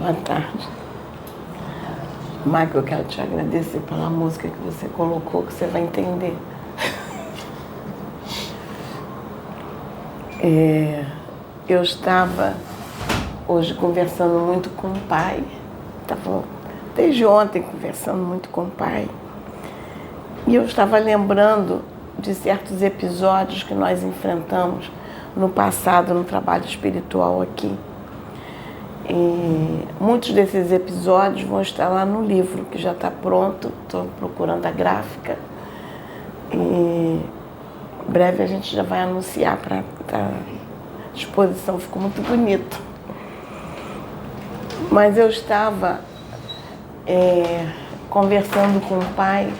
Boa tarde. Michael, eu quero te agradecer pela música que você colocou, que você vai entender. Eu estava hoje conversando muito com o pai. Estava desde ontem conversando muito com o pai. E eu estava lembrando de certos episódios que nós enfrentamos no passado, no trabalho espiritual aqui. E muitos desses episódios vão estar lá no livro, que já está pronto. Estou procurando a gráfica. E em breve a gente já vai anunciar para a exposição. Ficou muito bonito. Mas eu estava conversando com o pai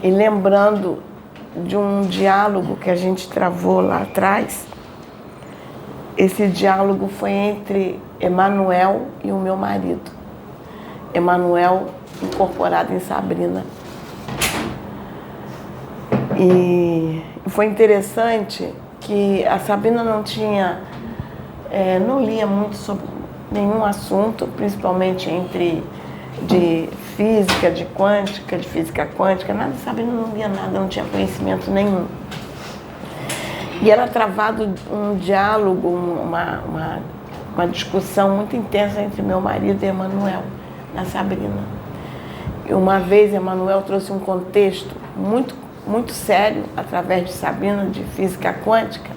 e lembrando de um diálogo que a gente travou lá atrás. Esse diálogo foi entre Emanuel e o meu marido. Emanuel incorporado em Sabrina. E foi interessante que a Sabrina não lia muito sobre nenhum assunto, principalmente de física, de física quântica, nada. Sabrina não lia nada, não tinha conhecimento nenhum. E era travado um diálogo, uma discussão muito intensa entre meu marido e Emanuel, na Sabrina. E uma vez Emanuel trouxe um contexto muito, muito sério, através de Sabrina, de física quântica,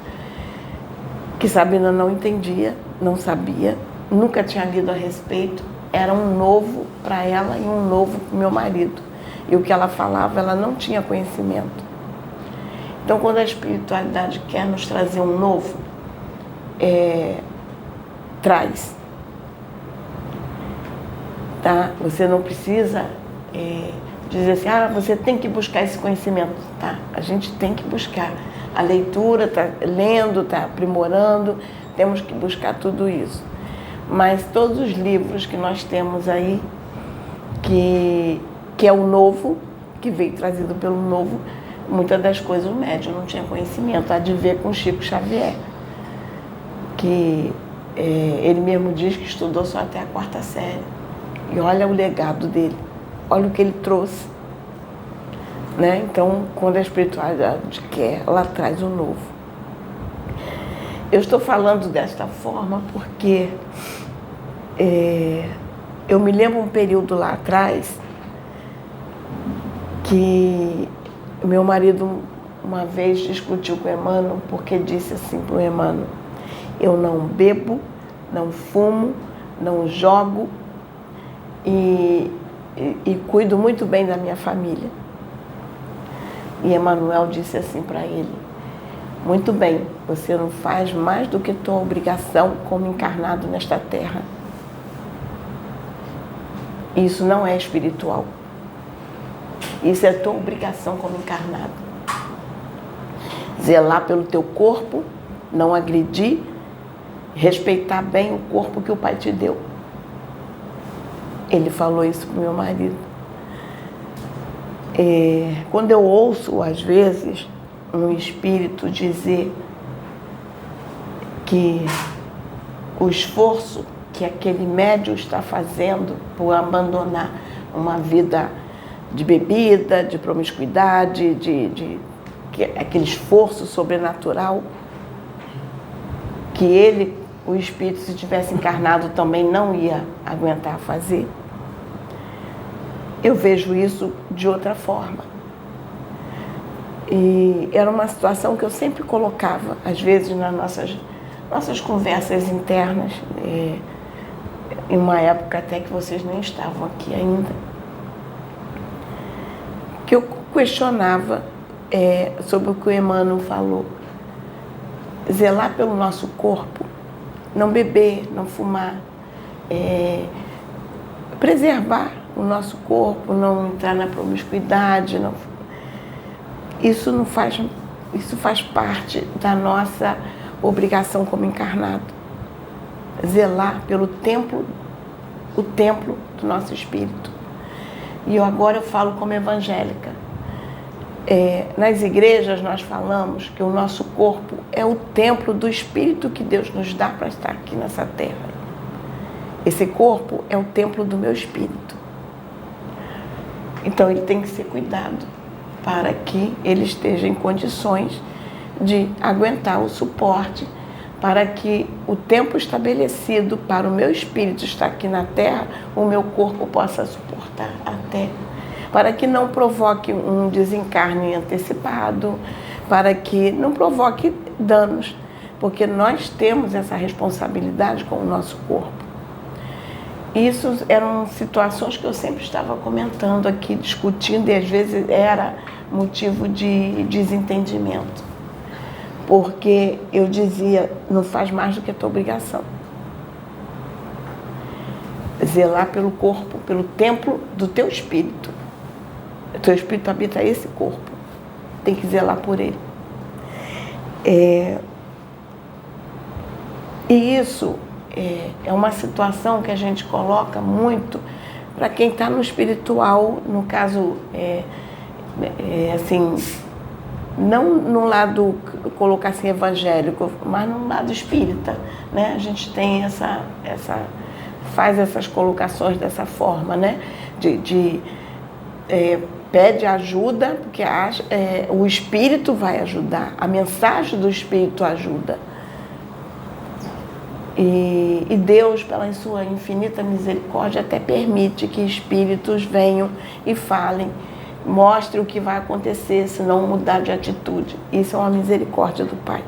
que Sabrina não entendia, não sabia, nunca tinha lido a respeito. Era um novo para ela e um novo para o meu marido. E o que ela falava, ela não tinha conhecimento. Então, quando a espiritualidade quer nos trazer um novo, traz. Tá? Você não precisa dizer assim, você tem que buscar esse conhecimento. Tá? A gente tem que buscar. A leitura, está lendo, está aprimorando, temos que buscar tudo isso. Mas todos os livros que nós temos aí, que é o novo, que veio trazido pelo novo, muitas das coisas o médium não tinha conhecimento. Há de ver com Chico Xavier, que ele mesmo diz que estudou só até a 4ª série. E olha o legado dele, olha o que ele trouxe. Né? Então, quando a espiritualidade quer, ela traz o novo. Eu estou falando desta forma porque eu me lembro um período lá atrás que meu marido uma vez discutiu com o Emmanuel, porque disse assim para o Emmanuel: eu não bebo, não fumo, não jogo e cuido muito bem da minha família. E Emmanuel disse assim para ele: muito bem, você não faz mais do que tua obrigação como encarnado nesta terra. Isso não é espiritual. Isso é tua obrigação como encarnado. Zelar pelo teu corpo, não agredir, respeitar bem o corpo que o Pai te deu. Ele falou isso para o meu marido. Quando eu ouço, às vezes, um espírito dizer que o esforço que aquele médium está fazendo por abandonar uma vida de bebida, de promiscuidade, aquele esforço sobrenatural, que ele, o espírito, se tivesse encarnado também não ia aguentar fazer. Eu vejo isso de outra forma. E era uma situação que eu sempre colocava, às vezes, nas nossas conversas internas, em uma época até que vocês nem estavam aqui ainda, que eu questionava sobre o que o Emmanuel falou. Zelar pelo nosso corpo, não beber, não fumar, preservar o nosso corpo, não entrar na promiscuidade, isso faz parte da nossa obrigação como encarnado. Zelar pelo templo, o templo do nosso espírito. E agora eu falo como evangélica. Nas igrejas nós falamos que o nosso corpo é o templo do Espírito que Deus nos dá para estar aqui nessa terra. Esse corpo é o templo do meu espírito. Então ele tem que ser cuidado para que ele esteja em condições de aguentar o suporte, para que o tempo estabelecido para o meu espírito estar aqui na Terra, o meu corpo possa suportar até, para que não provoque um desencarne antecipado, para que não provoque danos, porque nós temos essa responsabilidade com o nosso corpo. Isso eram situações que eu sempre estava comentando aqui, discutindo, e às vezes era motivo de desentendimento. Porque eu dizia, não faz mais do que a tua obrigação. Zelar pelo corpo, pelo templo do teu espírito. O teu espírito habita esse corpo. Tem que zelar por ele. E isso é uma situação que a gente coloca muito para quem está no espiritual, no caso, assim, não no lado, colocar assim, evangélico, mas no lado espírita, né? A gente tem faz essas colocações dessa forma, né? Pede ajuda, porque o espírito vai ajudar, a mensagem do espírito ajuda. E Deus, pela sua infinita misericórdia, até permite que espíritos venham e falem, mostrem o que vai acontecer se não mudar de atitude. Isso é uma misericórdia do Pai.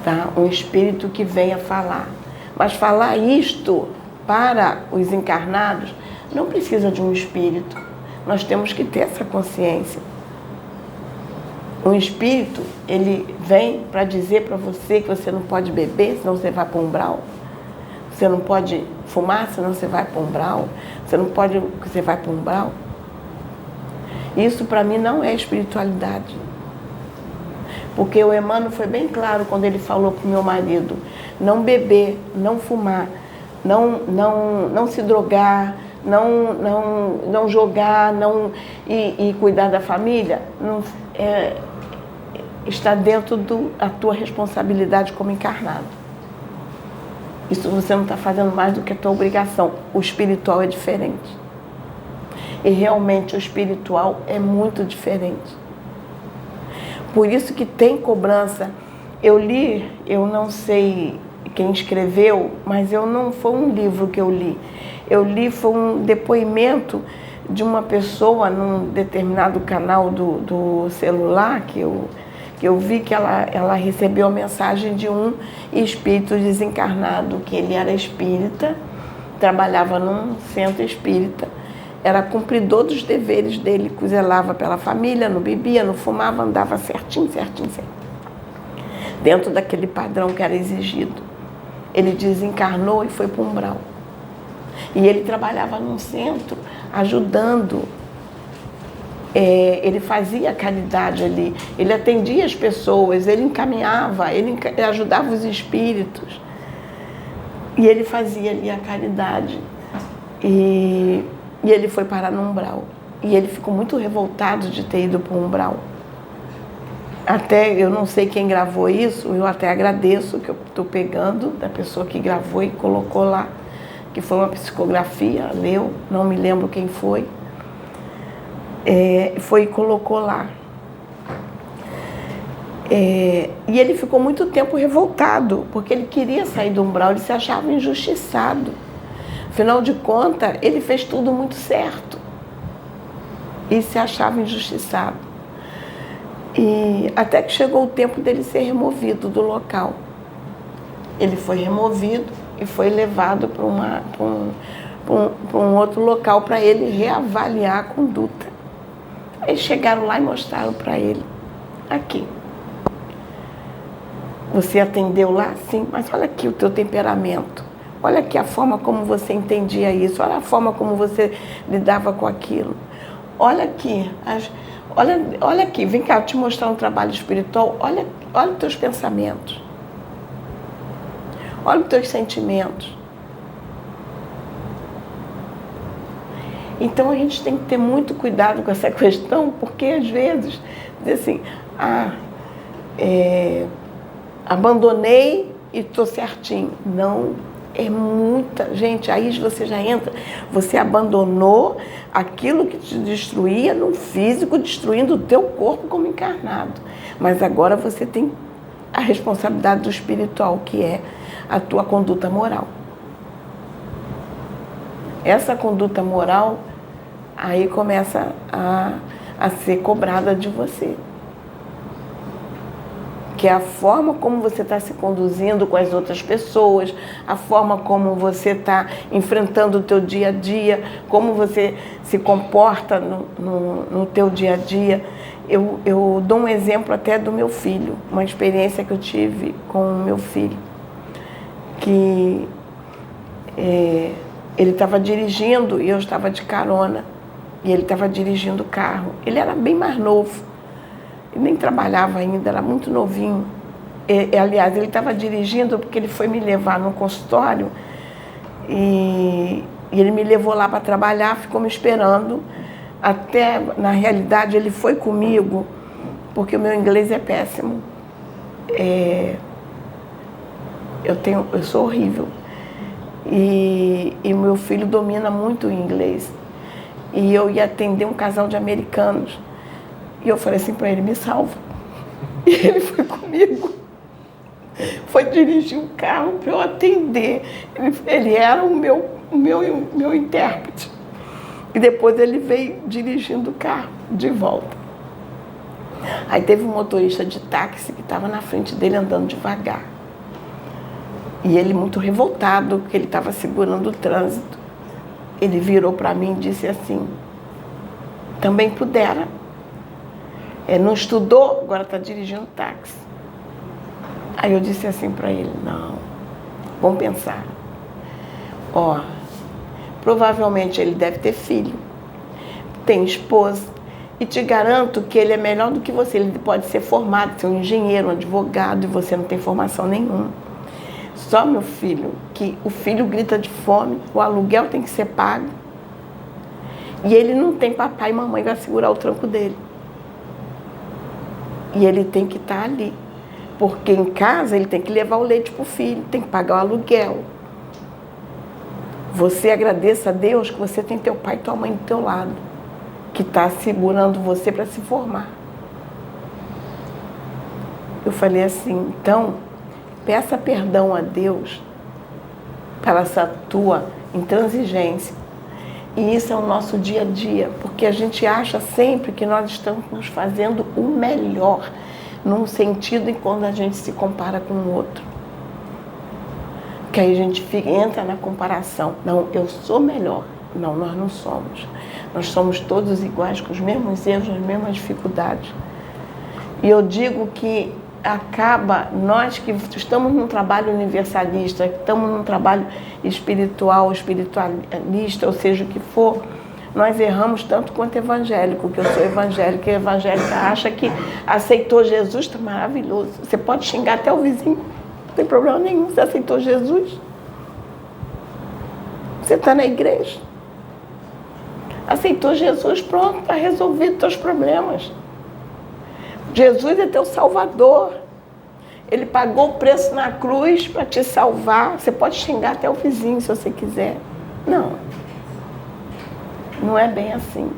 Tá? Um espírito que venha falar. Mas falar isto para os encarnados não precisa de um espírito. Nós temos que ter essa consciência. Um espírito, ele vem para dizer para você que você não pode beber, senão você vai para um umbral. Você não pode fumar, senão você vai para um umbral. Você não pode, você vai para um umbral. Isso para mim não é espiritualidade. Porque o Emmanuel foi bem claro quando ele falou para o meu marido, não beber, não fumar, não se drogar, não jogar, e cuidar da família, está dentro da tua responsabilidade como encarnado. Isso você não está fazendo mais do que a tua obrigação. O espiritual é diferente. E realmente o espiritual é muito diferente. Por isso que tem cobrança. Eu li, eu não sei quem escreveu, mas não foi um livro que eu li. Eu li, foi um depoimento de uma pessoa num determinado canal do celular que eu vi que ela recebeu a mensagem de um espírito desencarnado, que ele era espírita, trabalhava num centro espírita, era cumpridor dos deveres dele, zelava pela família, não bebia, não fumava, andava certinho, dentro daquele padrão que era exigido. Ele desencarnou e foi para o umbral. E ele trabalhava num centro, ajudando. Ele fazia caridade ali, ele atendia as pessoas, ele encaminhava, ele ajudava os espíritos. E ele fazia ali a caridade. E ele foi parar no umbral. E ele ficou muito revoltado de ter ido para o umbral. Até, eu não sei quem gravou isso, eu até agradeço que eu estou pegando da pessoa que gravou e colocou lá, que foi uma psicografia, leu, não me lembro quem foi. Foi e colocou lá. E ele ficou muito tempo revoltado, porque ele queria sair do umbral, ele se achava injustiçado. Afinal de contas, ele fez tudo muito certo. E se achava injustiçado. E até que chegou o tempo dele ser removido do local. Ele foi removido e foi levado para um outro local para ele reavaliar a conduta. Aí chegaram lá e mostraram para ele, aqui. Você atendeu lá? Sim, mas olha aqui o teu temperamento. Olha aqui a forma como você entendia isso. Olha a forma como você lidava com aquilo. Olha aqui, olha aqui, vem cá, eu te mostrar um trabalho espiritual. Olha os teus pensamentos. Olha os teus sentimentos. Então a gente tem que ter muito cuidado com essa questão, porque às vezes, diz assim, abandonei e estou certinho. Não, é muita gente. Aí você já entra, você abandonou aquilo que te destruía no físico, destruindo o teu corpo como encarnado. Mas agora você tem a responsabilidade do espiritual, que é a tua conduta moral. Essa conduta moral aí começa a ser cobrada de você. Que é a forma como você está se conduzindo com as outras pessoas, a forma como você está enfrentando o teu dia a dia, como você se comporta no teu dia a dia. Eu dou um exemplo até do meu filho, uma experiência que eu tive com o meu filho, que ele estava dirigindo e eu estava de carona, e ele estava dirigindo o carro. Ele era bem mais novo, ele nem trabalhava ainda, era muito novinho. Aliás, ele estava dirigindo porque ele foi me levar no consultório e ele me levou lá para trabalhar, ficou me esperando. Até, na realidade, ele foi comigo porque o meu inglês é péssimo. Eu sou horrível. E meu filho domina muito o inglês. E eu ia atender um casal de americanos. E eu falei assim para ele, me salva. E ele foi comigo. Foi dirigir um carro para eu atender. Ele era o meu intérprete. E depois ele veio dirigindo o carro de volta. Aí teve um motorista de táxi que estava na frente dele andando devagar. E ele muito revoltado, porque ele estava segurando o trânsito. Ele virou para mim e disse assim, também pudera. Não estudou, agora está dirigindo táxi. Aí eu disse assim para ele, não, vamos pensar. Provavelmente ele deve ter filho, tem esposa, e te garanto que ele é melhor do que você. Ele pode ser formado, ser um engenheiro, um advogado, e você não tem formação nenhuma. Só, meu filho, que o filho grita de fome, o aluguel tem que ser pago, e ele não tem papai e mamãe para segurar o tranco dele. E ele tem que estar ali, porque em casa ele tem que levar o leite para o filho, tem que pagar o aluguel. Você agradeça a Deus que você tem teu pai e tua mãe do teu lado, que está segurando você para se formar. Eu falei assim, então, peça perdão a Deus pela essa tua intransigência. E isso é o nosso dia a dia, porque a gente acha sempre que nós estamos fazendo o melhor, num sentido em quando a gente se compara com o outro. Que aí a gente entra na comparação. Não, eu sou melhor. Não, nós não somos. Nós somos todos iguais, com os mesmos erros, as mesmas dificuldades. E eu digo que acaba, nós que estamos num trabalho universalista, que estamos num trabalho espiritualista, ou seja, o que for, nós erramos tanto quanto evangélico, que eu sou evangélica, e evangélica acha que aceitou Jesus, está maravilhoso. Você pode xingar até o vizinho, não tem problema nenhum, você aceitou Jesus. Você está na igreja. Aceitou Jesus, pronto, está resolvido os teus problemas. Jesus é teu salvador. Ele pagou o preço na cruz para te salvar. Você pode xingar até o vizinho se você quiser. Não. Não é bem assim.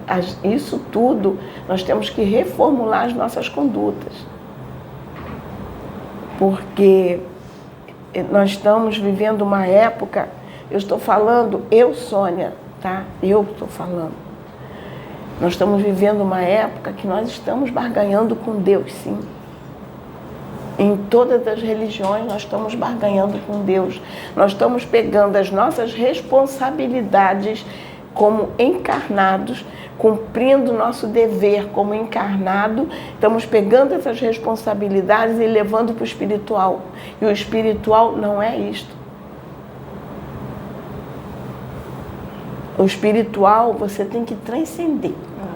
Isso tudo, nós temos que reformular as nossas condutas. Porque nós estamos vivendo uma época, eu estou falando, Sônia, tá? Eu estou falando. Nós estamos vivendo uma época que nós estamos barganhando com Deus, sim. Em todas as religiões nós estamos barganhando com Deus. Nós estamos pegando as nossas responsabilidades como encarnados, cumprindo nosso dever como encarnado, estamos pegando essas responsabilidades e levando para o espiritual. E o espiritual não é isto. O espiritual você tem que transcender.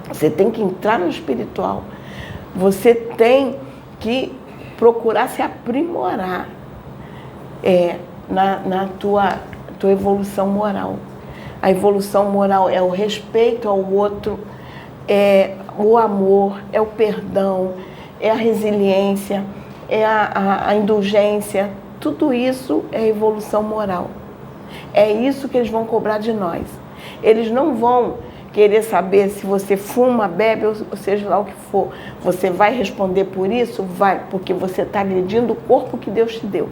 Você tem que entrar no espiritual. Você tem que procurar se aprimorar na tua evolução moral. A evolução moral é o respeito ao outro, é o amor, é o perdão, é a resiliência, é a indulgência, Tudo isso é evolução moral. É isso que eles vão cobrar de nós. Eles não vão querer saber se você fuma, bebe, ou seja lá o que for. Você vai responder por isso? Vai, porque você está agredindo o corpo que Deus te deu.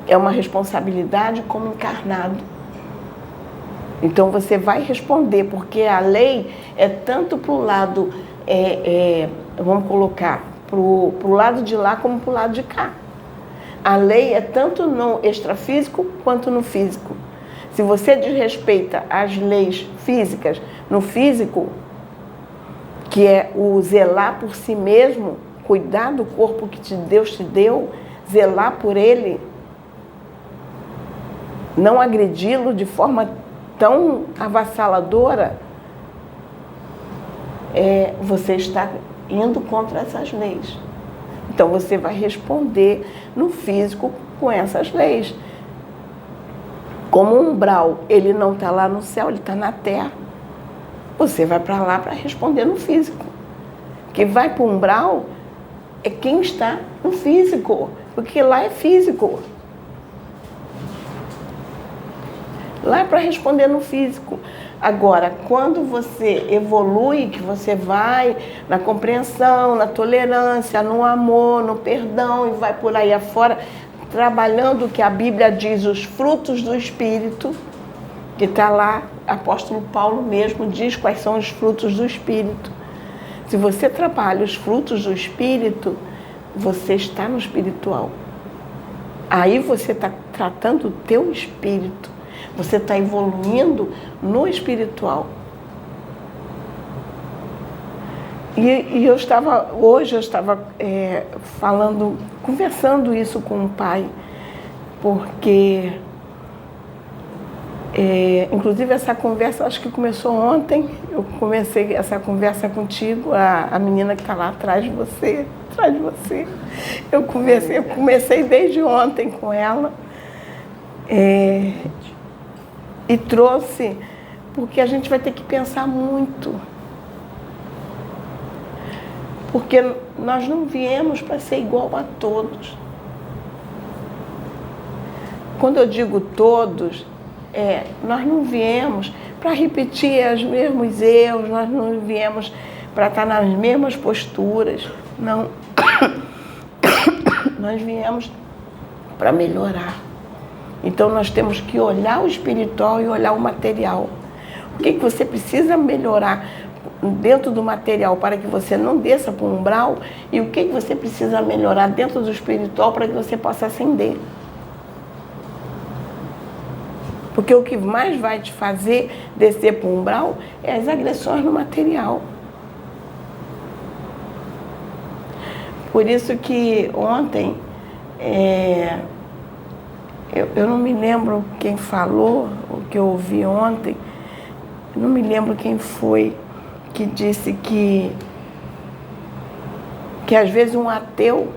É uma responsabilidade como encarnado. Então você vai responder, porque a lei é tanto para o lado, vamos colocar, para o lado de lá como para o lado de cá. A lei é tanto no extrafísico quanto no físico. Se você desrespeita as leis físicas no físico, que é o zelar por si mesmo, cuidar do corpo que Deus te deu, zelar por ele, não agredi-lo de forma tão avassaladora, você está indo contra essas leis. Então você vai responder no físico com essas leis. Como o umbral, ele não está lá no céu, ele está na terra. Você vai para lá para responder no físico. Quem vai para o umbral é quem está no físico, porque lá é físico. Lá é para responder no físico. Agora, quando você evolui, que você vai na compreensão, na tolerância, no amor, no perdão e vai por aí afora, trabalhando o que a Bíblia diz, os frutos do Espírito, que está lá, apóstolo Paulo mesmo diz quais são os frutos do Espírito. Se você trabalha os frutos do Espírito, você está no espiritual. Aí você está tratando o teu espírito. Você está evoluindo no espiritual. E hoje eu estava conversando isso com o pai, porque, inclusive essa conversa, acho que começou ontem, eu comecei essa conversa contigo, a menina que está lá atrás de você, eu comecei desde ontem com ela, e trouxe, porque a gente vai ter que pensar muito. Porque nós não viemos para ser igual a todos. Quando eu digo todos, nós não viemos para repetir os mesmos erros, nós não viemos para estar nas mesmas posturas, não. Nós viemos para melhorar. Então nós temos que olhar o espiritual e olhar o material. O que você precisa melhorar dentro do material para que você não desça para o umbral e o que você precisa melhorar dentro do espiritual para que você possa ascender. Porque o que mais vai te fazer descer para o umbral é as agressões no material. Por isso que ontem, eu não me lembro quem falou, o que eu ouvi ontem, eu não me lembro quem foi que disse que às vezes um ateu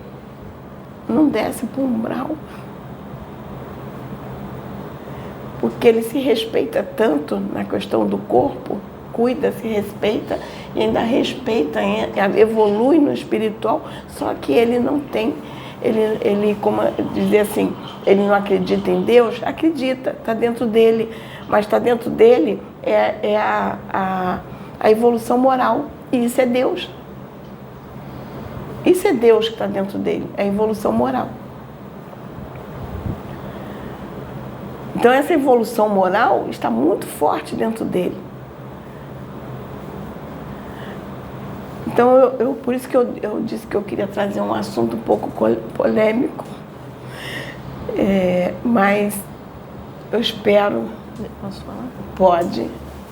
não desce para o umbral. Porque ele se respeita tanto na questão do corpo, cuida, se respeita e ainda respeita, evolui no espiritual, só que ele não tem, ele como dizer assim, ele não acredita em Deus, acredita, está dentro dele, mas está dentro dele a evolução moral, e isso é Deus. Isso é Deus que está dentro dele, a evolução moral. Então essa evolução moral está muito forte dentro dele. Então por isso que eu disse que eu queria trazer um assunto um pouco polêmico, mas eu espero. Posso falar? Pode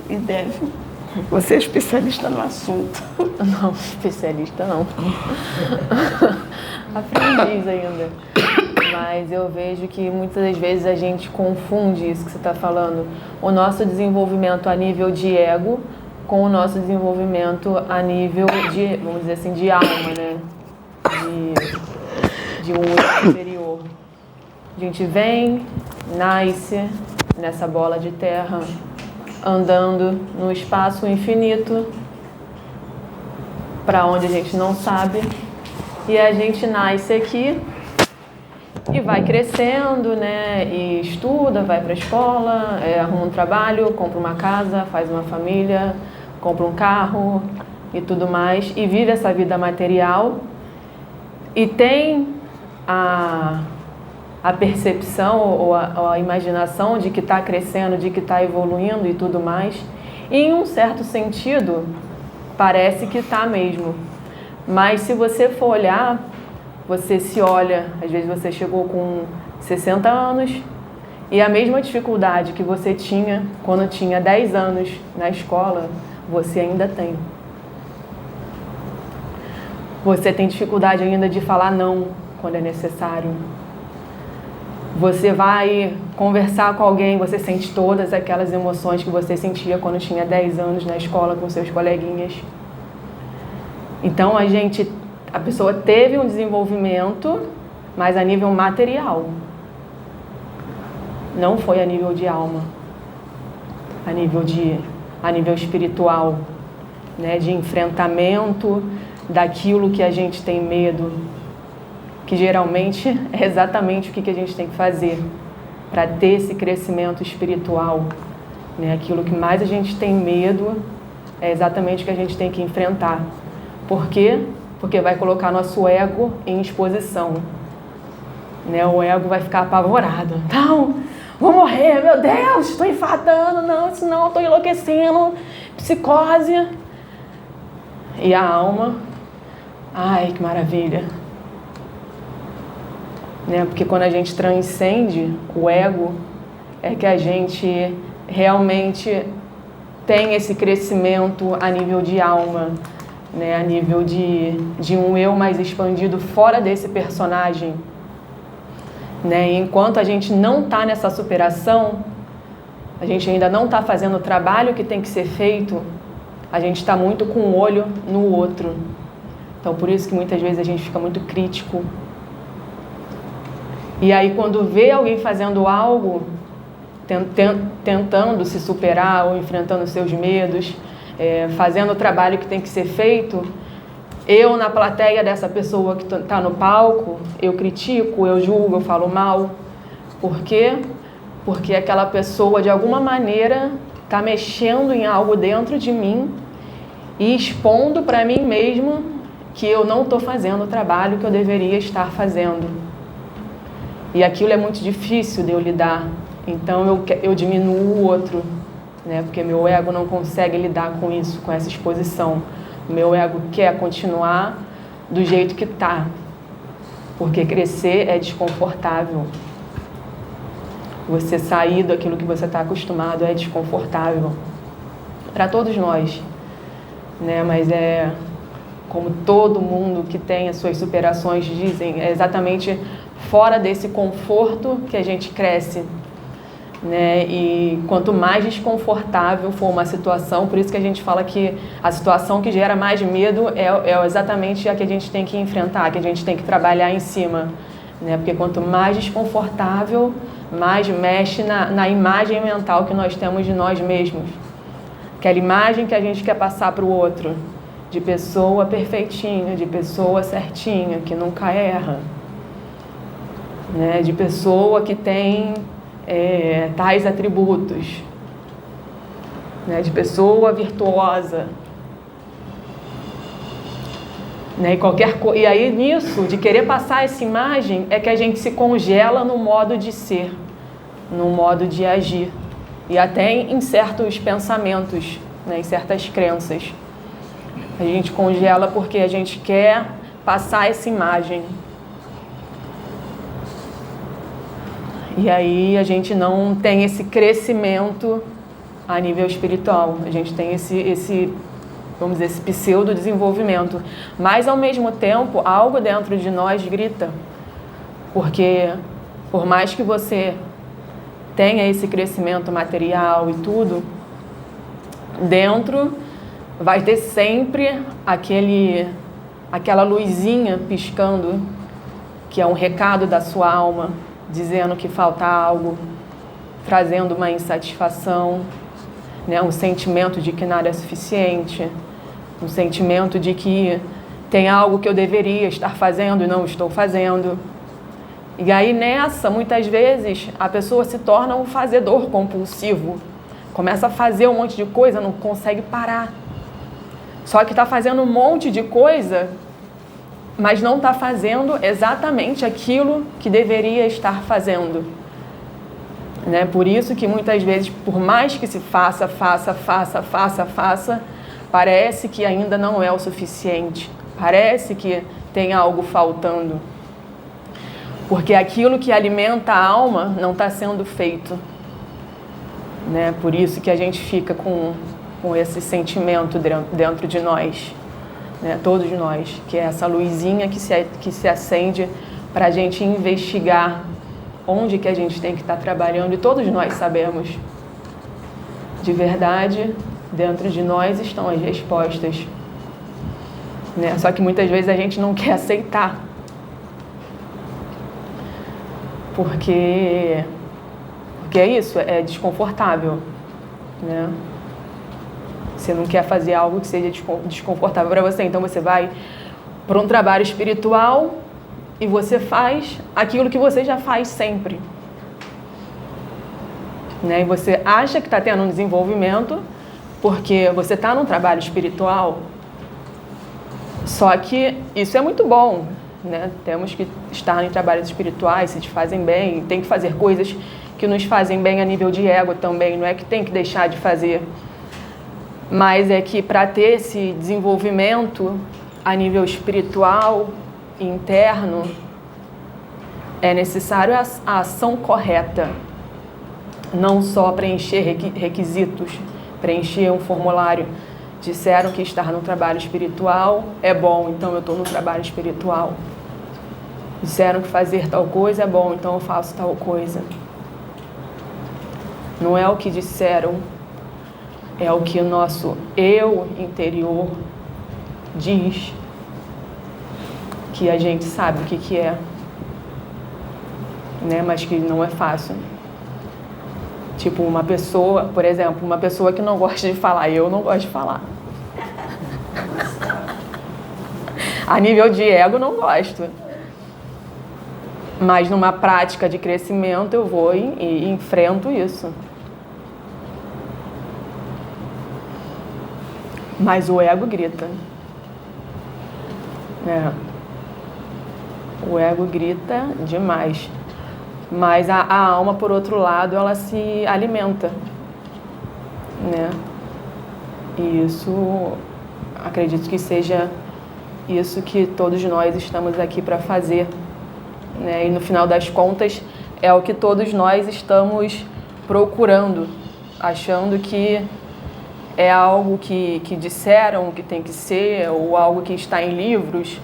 e deve. Você é especialista no assunto. Não, especialista não. Aprendiz ainda. Mas eu vejo que muitas das vezes a gente confunde isso que você está falando, o nosso desenvolvimento a nível de ego com o nosso desenvolvimento a nível de, vamos dizer assim, de alma, né? De um eu superior. A gente vem, nasce nessa bola de terra, andando no espaço infinito, para onde a gente não sabe, e a gente nasce aqui E vai crescendo, né? E estuda, vai para a escola, arruma um trabalho, compra uma casa, faz uma família, compra um carro e tudo mais. E vive essa vida material e tem a percepção ou a imaginação de que está crescendo, de que está evoluindo e tudo mais. E em um certo sentido, parece que está mesmo. Mas se você for olhar, você se olha, às vezes você chegou com 60 anos e a mesma dificuldade que você tinha quando tinha 10 anos na escola, você ainda tem. Você tem dificuldade ainda de falar não quando é necessário. Você vai conversar com alguém, você sente todas aquelas emoções que você sentia quando tinha 10 anos na escola com seus coleguinhas. Então a pessoa teve um desenvolvimento, mas a nível material. Não foi a nível de alma, a nível espiritual, né, de enfrentamento daquilo que a gente tem medo, que geralmente é exatamente o que a gente tem que fazer para ter esse crescimento espiritual, né? Aquilo que mais a gente tem medo é exatamente o que a gente tem que enfrentar. Por quê? Porque vai colocar nosso ego em exposição, né? O ego vai ficar apavorado. Não, vou morrer, meu Deus, estou infartando, não, senão estou enlouquecendo, psicose. E a alma, ai, que maravilha. Né? Porque quando a gente transcende o ego, é que a gente realmente tem esse crescimento a nível de alma, né? A nível de um eu mais expandido fora desse personagem. Né? E enquanto a gente não está nessa superação, a gente ainda não está fazendo o trabalho que tem que ser feito, a gente está muito com o olho no outro. Então, por isso que muitas vezes a gente fica muito crítico. E aí, quando vê alguém fazendo algo, tentando se superar ou enfrentando seus medos, fazendo o trabalho que tem que ser feito, eu, na plateia dessa pessoa que está no palco, eu critico, eu julgo, eu falo mal. Por quê? Porque aquela pessoa, de alguma maneira, está mexendo em algo dentro de mim e expondo para mim mesmo que eu não estou fazendo o trabalho que eu deveria estar fazendo. E aquilo é muito difícil de eu lidar. Então eu diminuo o outro, né? Porque meu ego não consegue lidar com isso, com essa exposição. O meu ego quer continuar do jeito que está. Porque crescer é desconfortável. Você sair daquilo que você está acostumado é desconfortável. Para todos nós. Né? Mas como todo mundo que tem as suas superações dizem, é exatamente fora desse conforto que a gente cresce, né? E quanto mais desconfortável for uma situação, por isso que a gente fala que a situação que gera mais medo é exatamente a que a gente tem que enfrentar, que a gente tem que trabalhar em cima, né? Porque quanto mais desconfortável, mais mexe na imagem mental que nós temos de nós mesmos. Aquela imagem que a gente quer passar para o outro, de pessoa perfeitinha, de pessoa certinha, que nunca erra. Né, de pessoa que tem tais atributos, né, de pessoa virtuosa, né, e aí nisso, de querer passar essa imagem, é que a gente se congela no modo de ser, no modo de agir, e até em certos pensamentos, né, em certas crenças. A gente congela porque a gente quer passar essa imagem. E aí a gente não tem esse crescimento a nível espiritual. A gente tem esse vamos dizer, esse pseudo-desenvolvimento. Mas, ao mesmo tempo, algo dentro de nós grita. Porque, por mais que você tenha esse crescimento material e tudo, dentro vai ter sempre aquela luzinha piscando, que é um recado da sua alma, dizendo que falta algo, trazendo uma insatisfação, né? Um sentimento de que nada é suficiente, um sentimento de que tem algo que eu deveria estar fazendo e não estou fazendo. E aí nessa, muitas vezes, a pessoa se torna um fazedor compulsivo. Começa a fazer um monte de coisa, não consegue parar. Só que está fazendo um monte de coisa, mas não está fazendo exatamente aquilo que deveria estar fazendo. Né? Por isso que muitas vezes, por mais que se faça, parece que ainda não é o suficiente. Parece que tem algo faltando. Porque aquilo que alimenta a alma não está sendo feito. Né? Por isso que a gente fica com esse sentimento dentro de nós, né? Todos nós, que é essa luzinha que se acende para a gente investigar onde que a gente tem que estar trabalhando. E todos nós sabemos, de verdade, dentro de nós estão as respostas. Né? Só que muitas vezes a gente não quer aceitar. Porque é isso, é desconfortável, né? Você não quer fazer algo que seja desconfortável para você, então você vai para um trabalho espiritual e você faz aquilo que você já faz sempre. Né? E você acha que está tendo um desenvolvimento porque você está num trabalho espiritual, só que isso é muito bom, né? Temos que estar em trabalhos espirituais, se te fazem bem, tem que fazer coisas que nos fazem bem a nível de ego também, não é que tem que deixar de fazer. Mas é que para ter esse desenvolvimento a nível espiritual, interno, é necessário a ação correta. Não só preencher requisitos, preencher um formulário. Disseram que estar no trabalho espiritual é bom, então eu estou no trabalho espiritual. Disseram que fazer tal coisa é bom, então eu faço tal coisa. Não é o que disseram, é o que o nosso eu interior diz, que a gente sabe o que é, né? Mas que não é fácil. Tipo, uma pessoa, por exemplo, uma pessoa que não gosta de falar, eu não gosto de falar. A nível de ego, não gosto. Mas numa prática de crescimento, eu vou e enfrento isso. Mas o ego grita. O ego grita demais. Mas a alma, por outro lado, ela se alimenta. Né? E isso, acredito que seja isso que todos nós estamos aqui para fazer. Né? E no final das contas, é o que todos nós estamos procurando, achando que é algo que disseram que tem que ser, ou algo que está em livros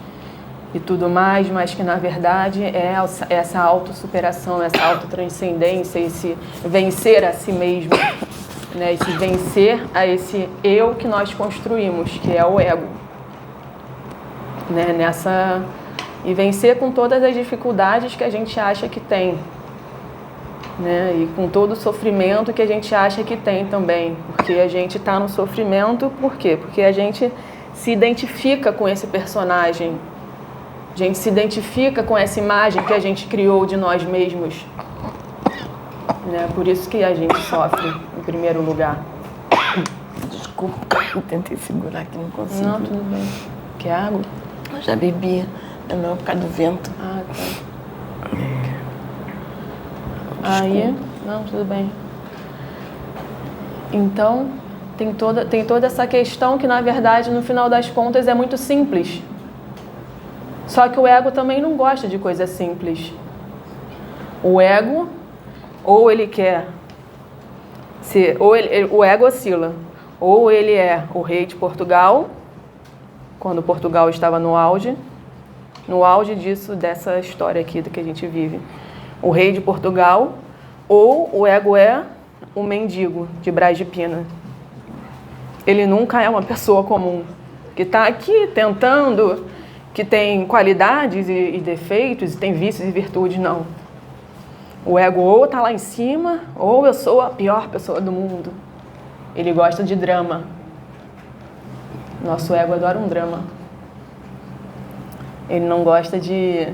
e tudo mais, mas que na verdade é essa autossuperação, essa autotranscendência, esse vencer a si mesmo, né? Esse vencer a esse eu que nós construímos, que é o ego. Né? E vencer com todas as dificuldades que a gente acha que tem. Né? E com todo o sofrimento que a gente acha que tem também. Porque a gente está no sofrimento, por quê? Porque a gente se identifica com esse personagem. A gente se identifica com essa imagem que a gente criou de nós mesmos. Né? Por isso que a gente sofre, em primeiro lugar. Desculpa, eu tentei segurar aqui, não consigo. Não, tudo bem. Quer água? Eu já bebi, não, por causa do vento. Ah, tá. Aí, não, tudo bem. Então, tem toda essa questão que, na verdade, no final das contas, é muito simples. Só que o ego também não gosta de coisa simples. O ego, ou ele quer ser, o ego oscila. Ou ele é o rei de Portugal, quando Portugal estava no auge dessa história aqui do que a gente vive. O rei de Portugal, ou o ego é o mendigo de Braz de Pina. Ele nunca é uma pessoa comum, que está aqui tentando, que tem qualidades e defeitos, e tem vícios e virtudes, não. O ego ou está lá em cima, ou eu sou a pior pessoa do mundo. Ele gosta de drama. Nosso ego adora um drama. Ele não gosta de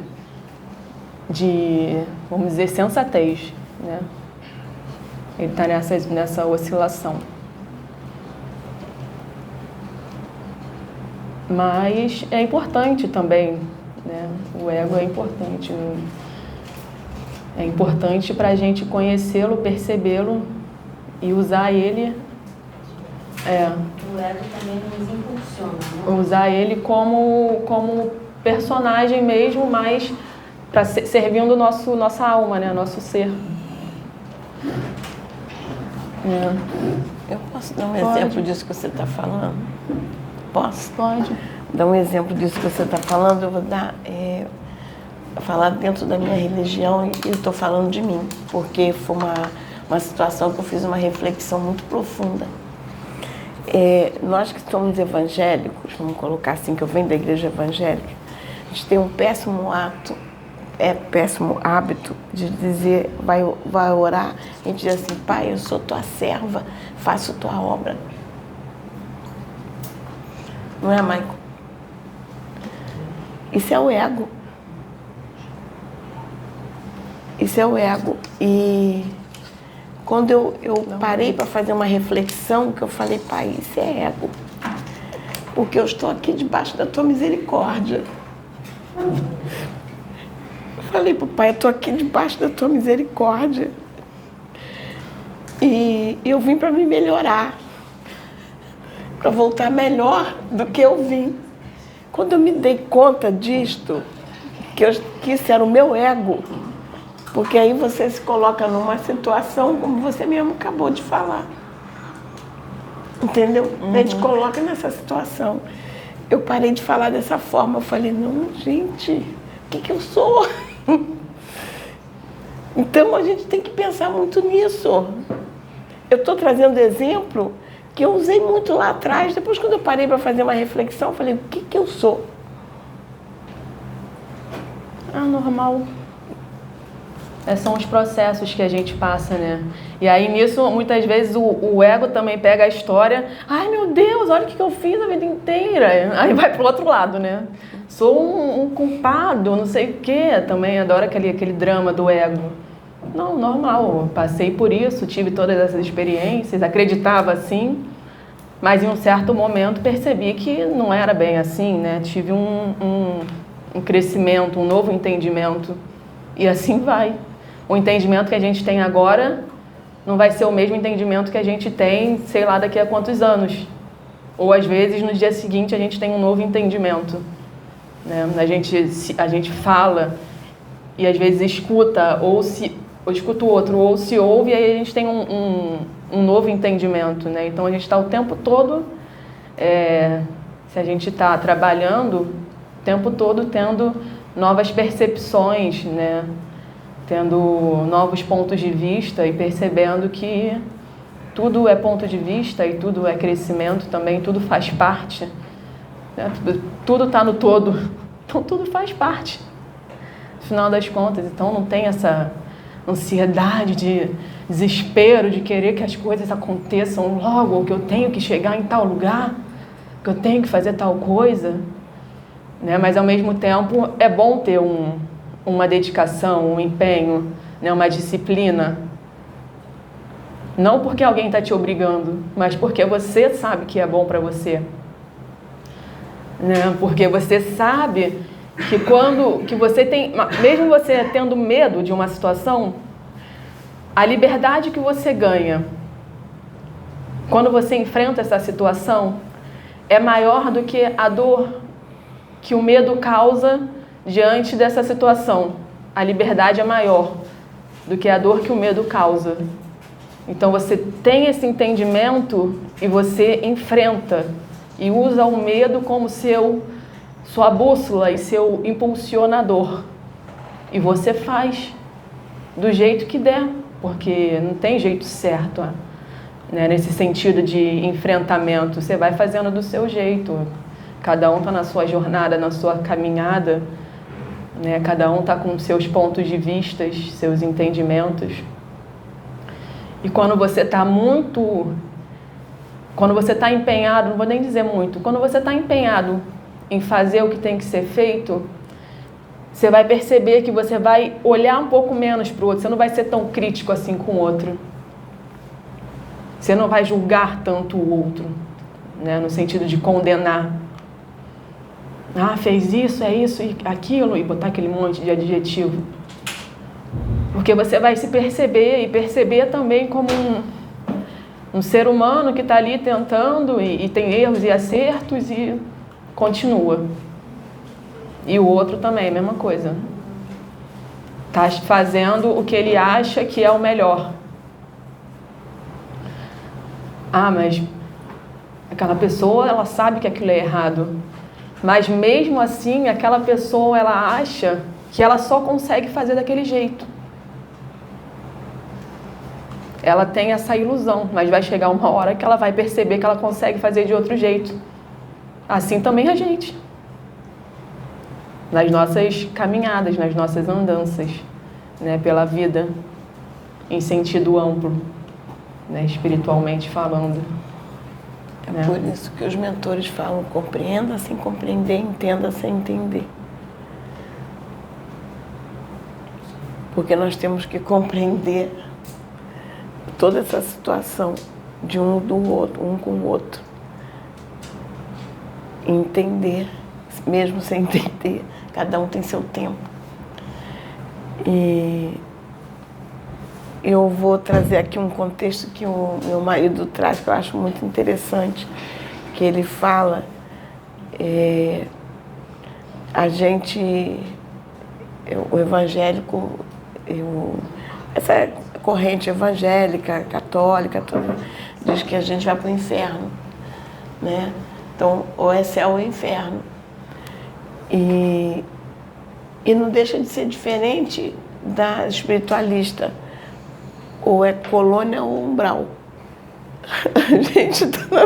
vamos dizer, sensatez, né? Ele está nessa oscilação. Mas é importante também, né? O ego é importante. É importante para a gente conhecê-lo, percebê-lo e usar ele. O ego também nos impulsiona, né? Usar ele como personagem mesmo, mas servindo nossa alma, né? Nosso ser. Eu posso dar um exemplo disso que você está falando? Posso? Pode. Dar um exemplo disso que você está falando? Eu vou falar dentro da minha religião e eu estou falando de mim, porque foi uma situação que eu fiz uma reflexão muito profunda. Nós que somos evangélicos, vamos colocar assim, que eu venho da igreja evangélica, a gente tem um péssimo hábito de dizer, vai orar, a gente diz assim: Pai, eu sou tua serva, faço tua obra. Não é, Maicon? Isso é o ego. Isso é o ego. E quando eu parei para fazer uma reflexão, que eu falei: Pai, isso é ego. Porque eu estou aqui debaixo da tua misericórdia. Eu falei para o Pai: eu estou aqui debaixo da tua misericórdia. E eu vim para me melhorar, para voltar melhor do que eu vim. Quando eu me dei conta disto, que isso era o meu ego, porque aí você se coloca numa situação como você mesmo acabou de falar. Entendeu? Uhum. A gente coloca nessa situação. Eu parei de falar dessa forma, eu falei: não, gente, o que eu sou? Então a gente tem que pensar muito nisso. Eu estou trazendo exemplo que eu usei muito lá atrás. Depois, quando eu parei para fazer uma reflexão, eu falei: o que eu sou? Normal. São os processos que a gente passa, né? E aí, nisso, muitas vezes, o ego também pega a história. Ai, meu Deus, olha o que eu fiz a vida inteira. Aí vai pro outro lado, né? Sou um culpado, não sei o quê. Também adoro aquele drama do ego. Não, normal. Passei por isso, tive todas essas experiências, acreditava assim. Mas, em um certo momento, percebi que não era bem assim, né? Tive um crescimento, um novo entendimento. E assim vai. O entendimento que a gente tem agora não vai ser o mesmo entendimento que a gente tem, sei lá, daqui a quantos anos. Ou, às vezes, no dia seguinte, a gente tem um novo entendimento. Né? A gente fala e, às vezes, escuta, ou escuta o outro, ou se ouve, e aí a gente tem um novo entendimento. Né? Então, a gente está o tempo todo, se a gente está trabalhando, o tempo todo tendo novas percepções, né? Tendo novos pontos de vista e percebendo que tudo é ponto de vista e tudo é crescimento também, tudo faz parte, né? Tudo está no todo, então tudo faz parte, no final das contas. Então não tem essa ansiedade de desespero de querer que as coisas aconteçam logo, ou que eu tenho que chegar em tal lugar, que eu tenho que fazer tal coisa, né? Mas ao mesmo tempo é bom ter uma dedicação, um empenho, né? Uma disciplina. Não porque alguém está te obrigando, mas porque você sabe que é bom para você. Né? Porque você sabe que você tem, mesmo você tendo medo de uma situação, a liberdade que você ganha quando você enfrenta essa situação é maior do que a dor que o medo causa diante dessa situação. A liberdade é maior do que a dor que o medo causa. Então você tem esse entendimento e você enfrenta e usa o medo como sua bússola e seu impulsionador. E você faz do jeito que der, porque não tem jeito certo, né? Nesse sentido de enfrentamento, você vai fazendo do seu jeito. Cada um está na sua jornada, na sua caminhada, né? Cada um está com seus pontos de vista, seus entendimentos. E quando você está empenhado, não vou nem dizer muito, quando você está empenhado em fazer o que tem que ser feito, Você vai perceber que você vai olhar um pouco menos para o outro. Você não vai ser tão crítico assim com o outro. Você não vai julgar tanto o outro, né? No sentido de condenar. Ah, fez isso, é isso e aquilo, e botar aquele monte de adjetivo. Porque você vai se perceber e perceber também como um ser humano que está ali tentando e tem erros e acertos e continua. E o outro também, a mesma coisa. Está fazendo o que ele acha que é o melhor. Ah, mas aquela pessoa, ela sabe que aquilo é errado. Mas mesmo assim, aquela pessoa, ela acha que ela só consegue fazer daquele jeito. Ela tem essa ilusão, mas vai chegar uma hora que ela vai perceber que ela consegue fazer de outro jeito. Assim também a gente. Nas nossas caminhadas, nas nossas andanças, né, pela vida, em sentido amplo, né, espiritualmente falando. É por isso que os mentores falam: compreenda sem compreender, entenda sem entender. Porque nós temos que compreender toda essa situação de um do outro, um com o outro. Entender, mesmo sem entender, cada um tem seu tempo. E eu vou trazer aqui um contexto que o meu marido traz, que eu acho muito interessante, que ele fala, a gente, o evangélico, essa corrente evangélica, católica, tudo, diz que a gente vai para o inferno, né? Então, ou é céu ou é inferno. E não deixa de ser diferente da espiritualista. Ou é colônia ou umbral. A gente está na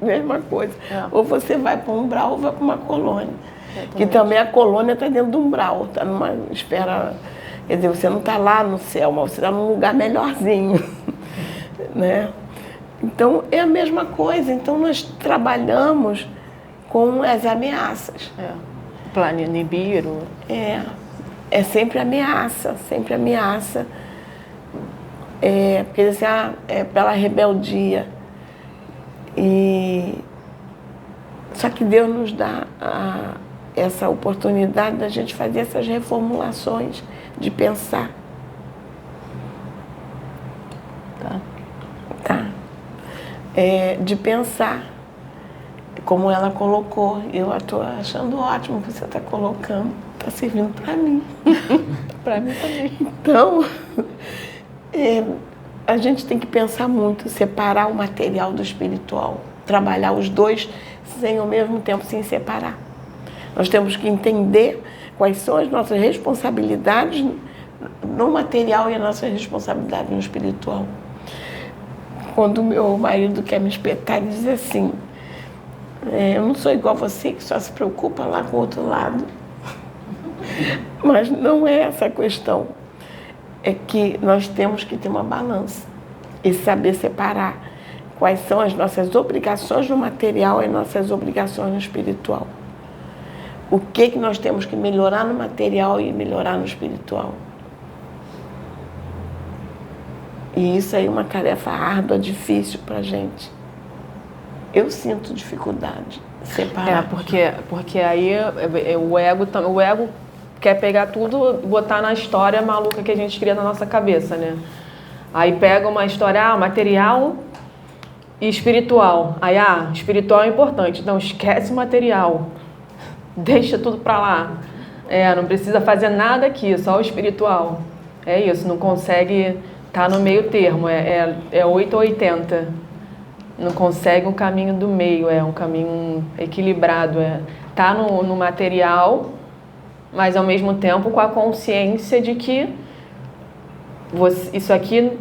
mesma coisa. Ou você vai para um umbral ou vai para uma colônia. Que também a colônia está dentro do umbral, está numa esfera. Quer dizer, você não está lá no céu, mas você está num lugar melhorzinho. Né? Então, é a mesma coisa. Então, nós trabalhamos com as ameaças. Plano Nibiru. É sempre ameaça, sempre ameaça. Porque assim, é pela rebeldia. Só que Deus nos dá essa oportunidade da gente fazer essas reformulações de pensar. Tá. De pensar, como ela colocou. Eu estou achando ótimo que você está colocando, está servindo para mim. Para mim também. Então, a gente tem que pensar muito, separar o material do espiritual, trabalhar os dois sem ao mesmo tempo se separar. Nós temos que entender quais são as nossas responsabilidades no material e a nossa responsabilidade no espiritual. Quando o meu marido quer me espetar, ele diz assim: eu não sou igual a você que só se preocupa lá com o outro lado. Mas não é essa a questão. É que nós temos que ter uma balança e saber separar quais são as nossas obrigações no material e nossas obrigações no espiritual. O que nós temos que melhorar no material e melhorar no espiritual. E isso aí é uma tarefa árdua, difícil para a gente. Eu sinto dificuldade de separar. Porque aí o ego quer pegar tudo e botar na história maluca que a gente cria na nossa cabeça, né? Aí pega uma história, material e espiritual. Aí, espiritual é importante, então esquece o material. Deixa tudo pra lá. Não precisa fazer nada aqui, só o espiritual. É isso, não consegue estar no meio termo, é 8 ou 80. Não consegue um caminho do meio, é um caminho equilibrado. Tá no material, mas ao mesmo tempo com a consciência de que isso aqui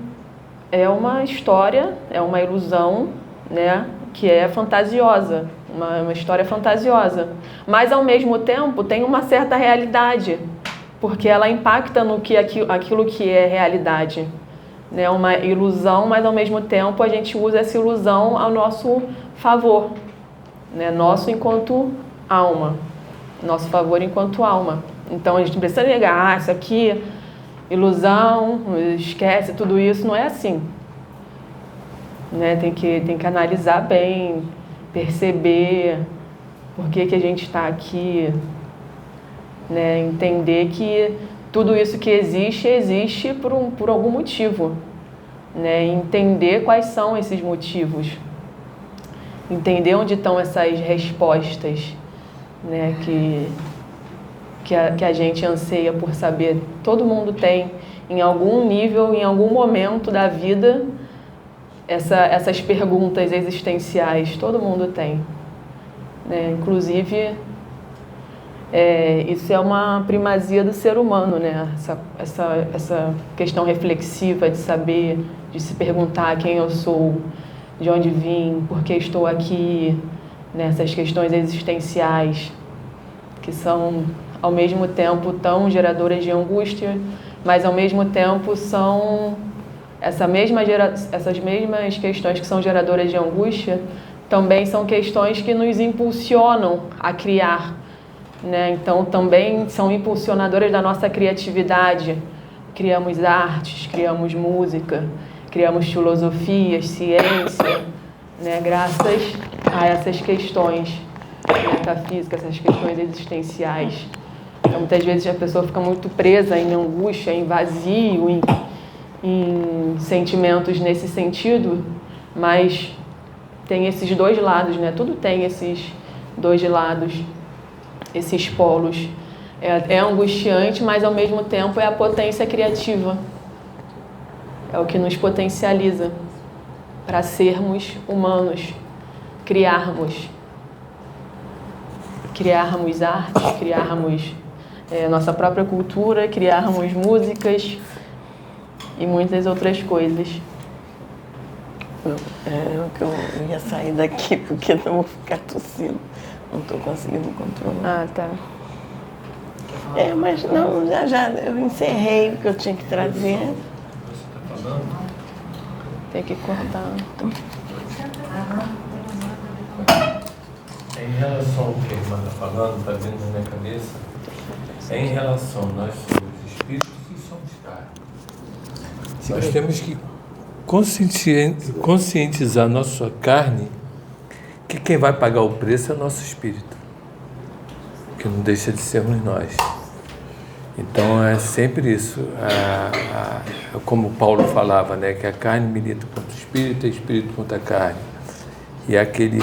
é uma história, é uma ilusão, né, que é fantasiosa, uma história fantasiosa. Mas ao mesmo tempo tem uma certa realidade, porque ela impacta no que aquilo que é realidade. Né, uma ilusão, mas ao mesmo tempo a gente usa essa ilusão ao nosso favor, né, nosso enquanto alma, nosso favor enquanto alma. Então a gente precisa negar, isso aqui, ilusão, esquece, tudo isso, não é assim. Né? Tem que analisar bem, perceber por que a gente está aqui, né? Entender que tudo isso que existe por algum motivo, né? Entender quais são esses motivos, entender onde estão essas respostas, né? Que a gente anseia por saber. Todo mundo tem, em algum nível, em algum momento da vida, essas perguntas existenciais. Todo mundo tem, né? Inclusive, isso é uma primazia do ser humano, né? Essa questão reflexiva de saber, de se perguntar quem eu sou, de onde vim, por que estou aqui, né? Essas questões existenciais que são, ao mesmo tempo, tão geradoras de angústia, mas, ao mesmo tempo, são essas mesmas questões que são geradoras de angústia também são questões que nos impulsionam a criar, né? Então, também são impulsionadoras da nossa criatividade. Criamos artes, criamos música, criamos filosofias, ciência, né? Graças a essas questões metafísicas, essas questões existenciais. Então, muitas vezes a pessoa fica muito presa em angústia, em vazio, em sentimentos nesse sentido, mas tem esses dois lados, né? Tudo tem esses dois lados, esses polos. É angustiante, mas ao mesmo tempo é a potência criativa. É o que nos potencializa para sermos humanos, criarmos arte, criarmos nossa própria cultura, criarmos músicas e muitas outras coisas. Eu ia sair daqui porque não vou ficar tossindo. Não estou conseguindo controlar. Ah, tá. Mas não, já eu encerrei o que eu tinha que trazer. Você está falando? Tem que cortar. Em relação ao que a irmã está falando, está vindo na minha cabeça, em relação, nós somos espíritos e somos carne. Nós temos que conscientizar nossa carne que quem vai pagar o preço é o nosso espírito, que não deixa de sermos nós. Então é sempre isso, como Paulo falava, né, que a carne milita contra o espírito e o espírito contra a carne. E aquele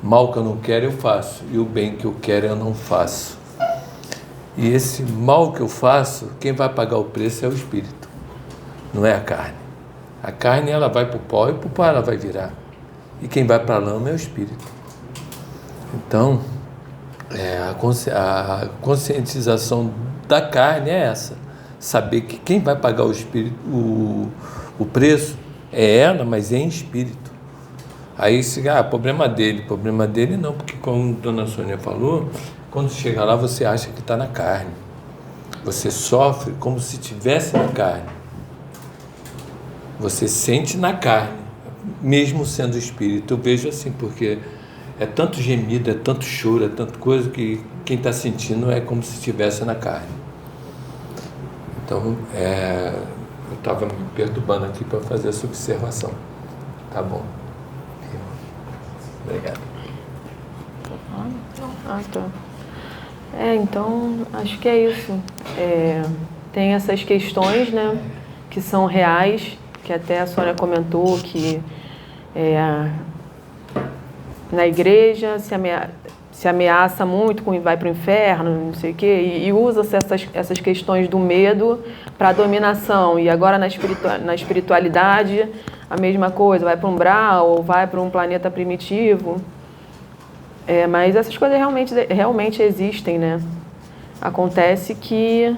mal que eu não quero eu faço, e o bem que eu quero eu não faço. E esse mal que eu faço, quem vai pagar o preço é o espírito, não é a carne. A carne ela vai para o pó e para o pó ela vai virar. E quem vai para a lama é o espírito. Então, a conscientização da carne é essa. Saber que quem vai pagar o espírito, o preço é ela, mas é em espírito. Aí, problema dele não, porque como a dona Sônia falou, quando chega lá você acha que está na carne. Você sofre como se estivesse na carne. Você sente na carne, mesmo sendo espírito. Eu vejo assim, porque é tanto gemido, é tanto choro, é tanta coisa que quem está sentindo é como se estivesse na carne. Então, eu estava me perturbando aqui para fazer essa observação. Tá bom. Obrigado. Ah, tá. Então, acho que é isso. Tem essas questões, né, que são reais, que até a Sônia comentou que na igreja se ameaça muito com vai para o inferno, não sei o quê, e usa-se essas questões do medo para a dominação. E agora na espiritualidade, a mesma coisa, vai para um umbral ou vai para um planeta primitivo. Mas essas coisas realmente existem, né? Acontece que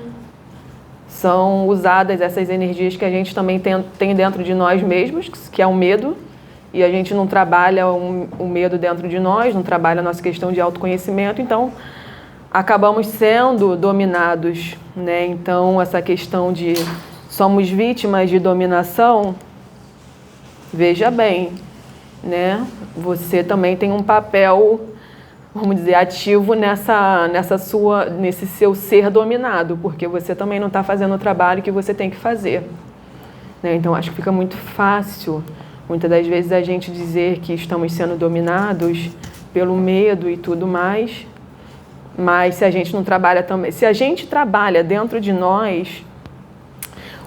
são usadas essas energias que a gente também tem dentro de nós mesmos, que é o medo, e a gente não trabalha o medo dentro de nós, não trabalha a nossa questão de autoconhecimento, então acabamos sendo dominados, né? Então, essa questão de somos vítimas de dominação, veja bem, né? Você também tem um papel vamos dizer, ativo nesse seu ser dominado, porque você também não está fazendo o trabalho que você tem que fazer. Né? Então, acho que fica muito fácil, muitas das vezes, a gente dizer que estamos sendo dominados pelo medo e tudo mais, mas se a gente não trabalha também, se a gente trabalha dentro de nós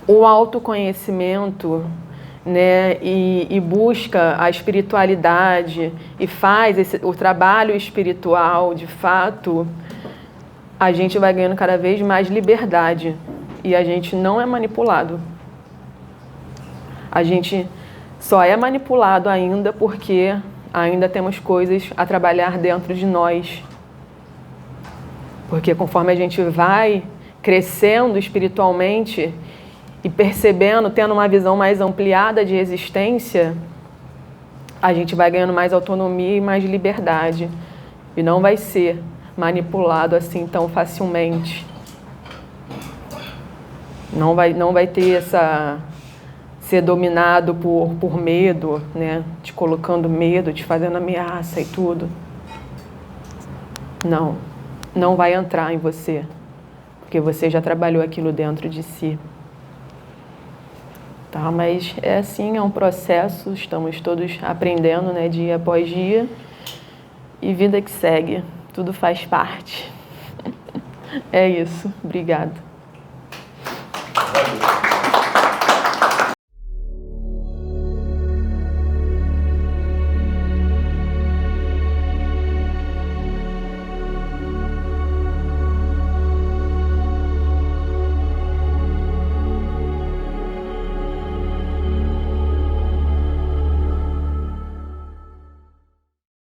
o autoconhecimento, né, e busca a espiritualidade e faz o trabalho espiritual, de fato, a gente vai ganhando cada vez mais liberdade e a gente não é manipulado. A gente só é manipulado ainda porque ainda temos coisas a trabalhar dentro de nós. Porque conforme a gente vai crescendo espiritualmente e percebendo, tendo uma visão mais ampliada de existência, a gente vai ganhando mais autonomia e mais liberdade. E não vai ser manipulado assim tão facilmente. Não vai ter ser dominado por medo, né? Te colocando medo, te fazendo ameaça e tudo. Não vai entrar em você, porque você já trabalhou aquilo dentro de si. Tá, mas é assim, é um processo, estamos todos aprendendo, né, dia após dia, e vida que segue, tudo faz parte. É isso, obrigada.